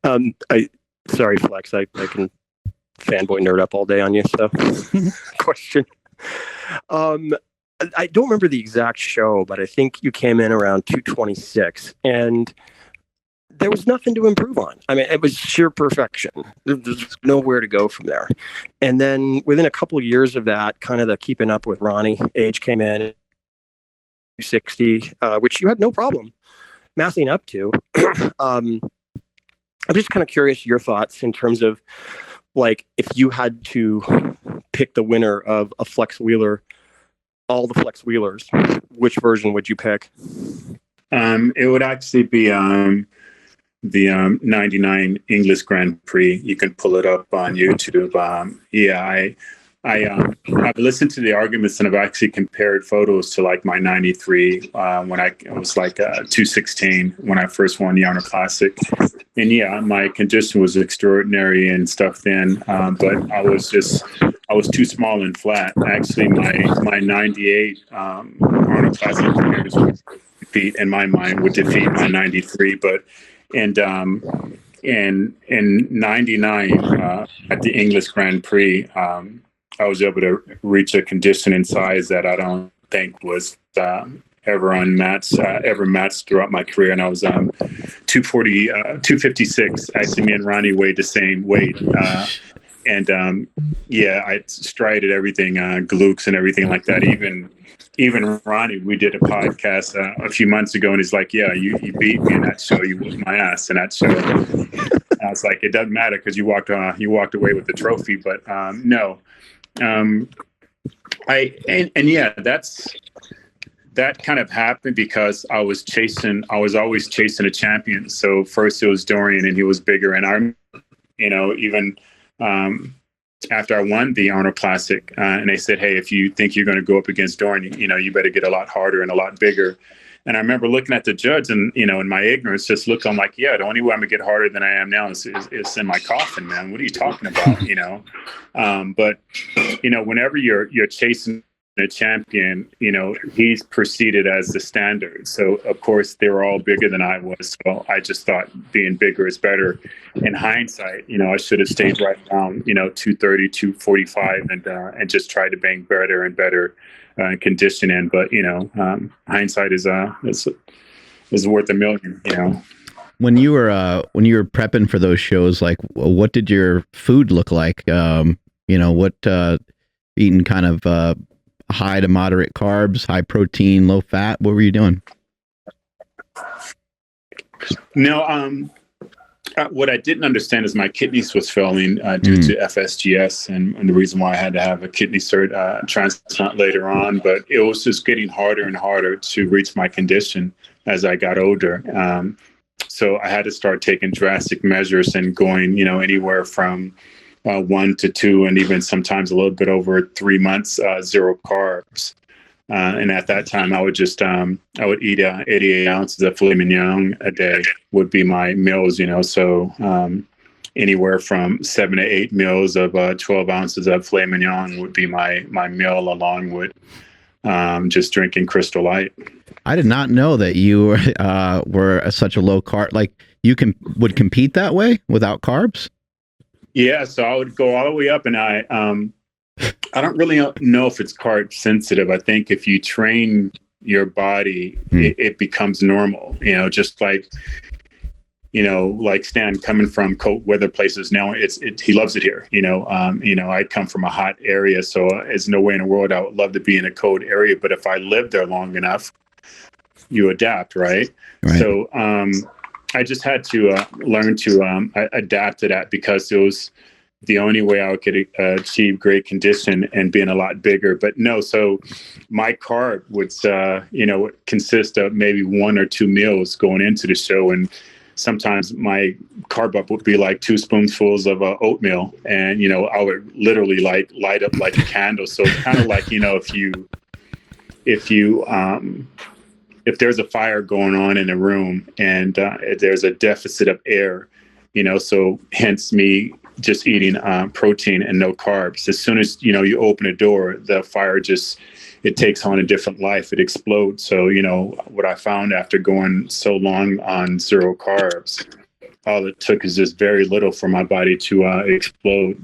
I sorry, Flex. I can fanboy nerd up all day on you. So, question. Um, I don't remember the exact show, but I think you came in around 226, and there was nothing to improve on. I mean, it was sheer perfection. There's nowhere to go from there. And then within a couple of years of that, kind of the keeping up with Ronnie age came in, 260, which you had no problem massing up to. I'm just kind of curious your thoughts in terms of, like, if you had to pick the winner of a flex wheeler, all the flex wheelers, which version would you pick? It would actually be the 99 English Grand Prix. You can pull it up on YouTube. I've listened to the arguments and I've actually compared photos to like my 93 when I was like 216 when I first won the Honor Classic. And yeah, my condition was extraordinary and stuff then, but I was too small and flat. Actually, my 98 Honor Classic players would defeat, in my mind, would defeat my 93, but and in 99 at the English Grand Prix, I was able to reach a condition and size that I don't think was ever matched throughout my career. And I was 256. Actually, me and Ronnie weighed the same weight. I strided everything, glutes and everything like that. Even Ronnie, we did a podcast a few months ago, and he's like, "Yeah, you beat me in that show. You whooped my ass in that show." And I was like, "It doesn't matter because you walked away with the trophy." But no, that kind of happened because I was always chasing a champion. So first it was Dorian, and he was bigger, and even after I won the Honor Classic, and they said, "Hey, if you think you're going to go up against Dorian, you better get a lot harder and a lot bigger." And I remember looking at the judge, and in my ignorance, just I'm like, "Yeah, the only way I'm gonna get harder than I am now is in my coffin, man. What are you talking about?" But whenever you're chasing a champion, he's perceived as the standard. So of course they were all bigger than I was. So I just thought being bigger is better. In hindsight, I should have stayed right around, 230, 245 and just tried to bang better and better condition in. But, hindsight is worth a million, When you were prepping for those shows, like, what did your food look like? Eating kind of, high to moderate carbs, high protein, low fat? What were you doing? No, what I didn't understand is my kidneys was failing due to FSGS, and the reason why I had to have a kidney transplant later on. But it was just getting harder and harder to reach my condition as I got older. So I had to start taking drastic measures and going, anywhere from 1 to 2, and even sometimes a little bit over 3 months, 0 carbs. And at that time, I would just I would eat 88 ounces of filet mignon a day would be my meals. So anywhere from 7 to 8 meals of 12 ounces of filet mignon would be my meal, along with just drinking Crystal Light. I did not know that you were such a low carb. Like, you would compete that way without carbs. Yeah, so I would go all the way up, and I don't really know if it's carb sensitive. I think if you train your body, it becomes normal. Just like like Stan coming from cold weather places now, he loves it here. I come from a hot area, so there's no way in the world I would love to be in a cold area. But if I lived there long enough, you adapt, right? So I just had to learn to adapt to that, because it was the only way I could achieve great condition and being a lot bigger. But no, so my carb would, consist of maybe 1 or 2 meals going into the show. And sometimes my carb up would be like 2 spoonfuls of oatmeal. And, I would literally like light up like a candle. So it's kind of like, if there's a fire going on in a room and there's a deficit of air, so hence me just eating protein and no carbs. As soon as, you open a door, the fire it takes on a different life. It explodes. So, what I found after going so long on 0 carbs, all it took is just very little for my body to explode.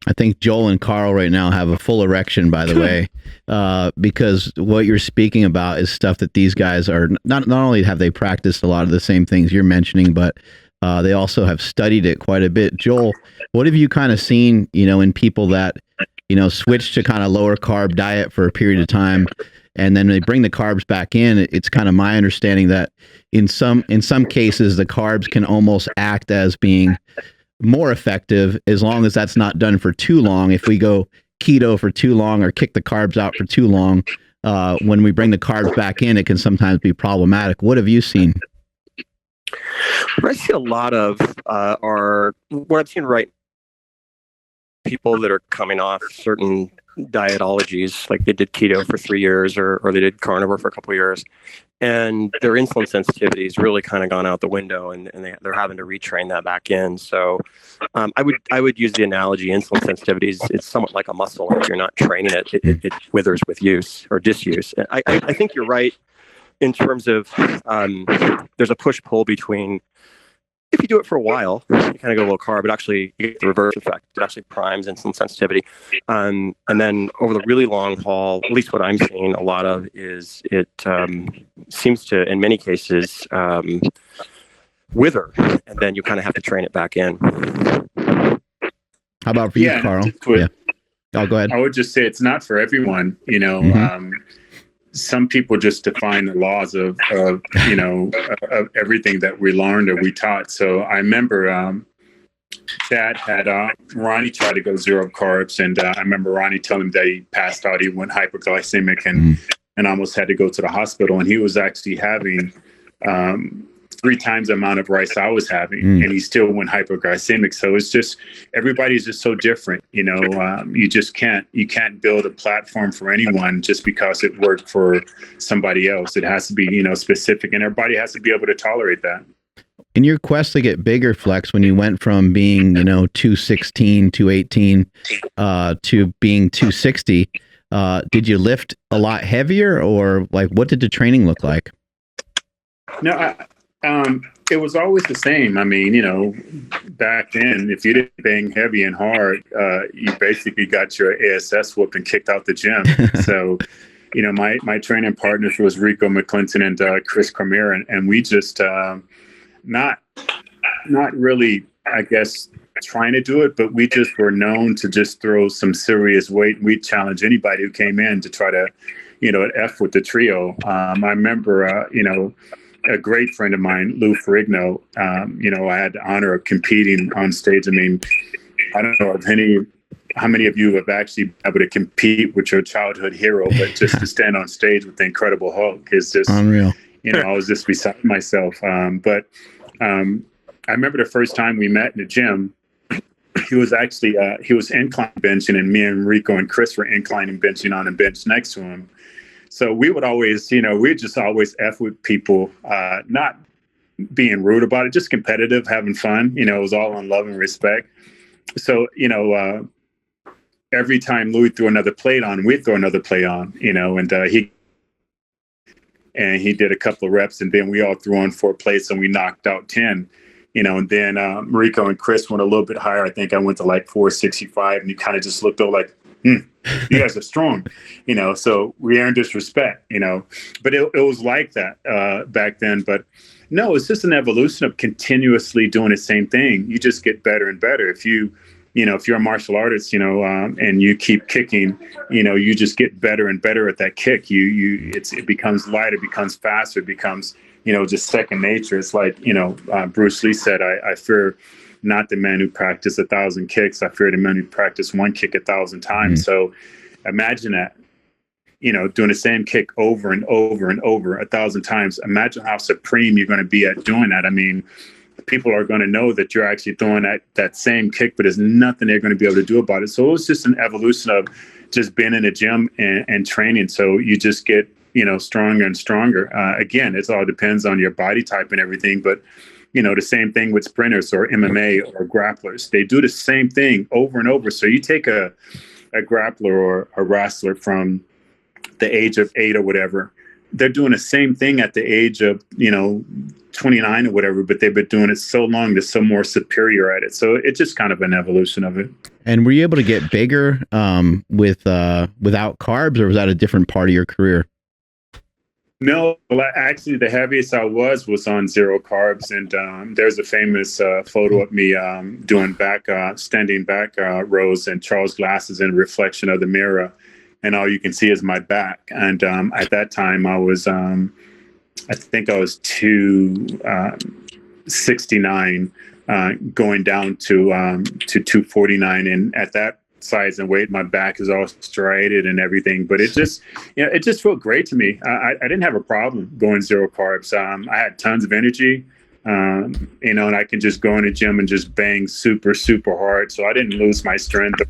I think Joel and Carl right now have a full erection, by the way, because what you're speaking about is stuff that these guys are not only have they practiced a lot of the same things you're mentioning, but they also have studied it quite a bit. Joel, what have you kind of seen, in people that, switch to kind of lower carb diet for a period of time, and then they bring the carbs back in? It's kind of my understanding that in some cases, the carbs can almost act as being more effective as long as that's not done for too long. If we go keto for too long or kick the carbs out for too long, when we bring the carbs back in, it can sometimes be problematic. What have you seen? What I see a lot of are what I've seen, right? People that are coming off certain dietologies, like they did keto for 3 years or they did carnivore for a couple of years, and their insulin sensitivity has really kind of gone out the window, and they're having to retrain that back in. So I would use the analogy, insulin sensitivity it's somewhat like a muscle. If you're not training it, it withers with use or disuse. I think you're right in terms of there's a push-pull between, if you do it for a while, you kind of go low carb, but actually you get the reverse effect. It actually primes insulin sensitivity. And then over the really long haul, at least what I'm seeing a lot of is it seems to, in many cases, wither. And then you kind of have to train it back in. How about for you, Carl? Yeah. Oh, go ahead. I would just say it's not for everyone, some people just define the laws of everything that we learned or we taught. So I remember Chad had Ronnie tried to go zero carbs, and I remember Ronnie telling him that he passed out, he went hyperglycemic and almost had to go to the hospital. And he was actually having 3 times the amount of rice I was having, and he still went hypoglycemic. So it's just, everybody's just so different. You just can't build a platform for anyone just because it worked for somebody else. It has to be, specific, and everybody has to be able to tolerate that. In your quest to get bigger, Flex, when you went from being, 216, 218, to being 260, did you lift a lot heavier, or like, what did the training look like? No, it was always the same. I mean, back then, if you didn't bang heavy and hard, you basically got your ASS whooped and kicked out the gym. So, my training partners was Rico McClinton and Chris Cormier, and we just not really, I guess, trying to do it, but we just were known to just throw some serious weight. We'd challenge anybody who came in to try to, F with the trio. I remember, a great friend of mine, Lou Ferrigno, I had the honor of competing on stage. I mean, I don't know how many of you have actually been able to compete with your childhood hero, but just to stand on stage with the Incredible Hulk is just unreal. I was just beside myself. But I remember the first time we met in the gym, he was actually, he was incline benching, and me and Rico and Chris were inclining benching on a bench next to him. So we would always, we'd just always F with people, not being rude about it, just competitive, having fun. It was all on love and respect. So, every time Louis threw another plate on, we'd throw another plate on, and he did a couple of reps, and then we all threw on 4 plates and we knocked out 10, and then Rico and Chris went a little bit higher. I think I went to like 465, and you kind of just looked over like, you guys are strong, so we earned this respect, but it was like that back then. But no, it's just an evolution of continuously doing the same thing. You just get better and better. If if you're a martial artist, and you keep kicking, you just get better and better at that kick. It becomes lighter, becomes faster, it becomes, just second nature. It's like, Bruce Lee said, I fear not the man who practiced 1,000 kicks. I fear the man who practiced 1 kick 1,000 times. So imagine that, doing the same kick over and over and over 1,000 times. Imagine how supreme you're going to be at doing that. I mean, people are going to know that you're actually throwing that same kick, but there's nothing they're going to be able to do about it. So it was just an evolution of just being in the gym and training. So you just get, stronger and stronger. Again, it all depends on your body type and everything, but the same thing with sprinters or MMA or grapplers. They do the same thing over and over. So you take a grappler or a wrestler from the age of 8 or whatever, they're doing the same thing at the age of, 29 or whatever, but they've been doing it so long, they're so more superior at it. So it's just kind of an evolution of it. And were you able to get bigger without carbs, or was that a different part of your career? No, well, actually, the heaviest I was on 0 carbs, and there's a famous photo of me doing standing back rows, and Charles Glass is in reflection of the mirror, and all you can see is my back. And at that time, I was, I think I was 269, going down to 249, and at that size and weight, my back is all striated and everything, but it just felt great to me. I didn't have a problem going 0 carbs. I had tons of energy, and I can just go in the gym and just bang super, super hard. So I didn't lose my strength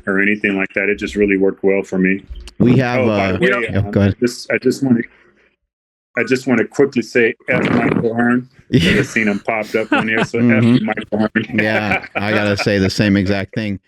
or anything like that. It just really worked well for me. We have, go ahead. I just want to quickly say F Michael Hearn. I've seen him popped up on here, so F Michael Hearn. Yeah, I gotta say the same exact thing.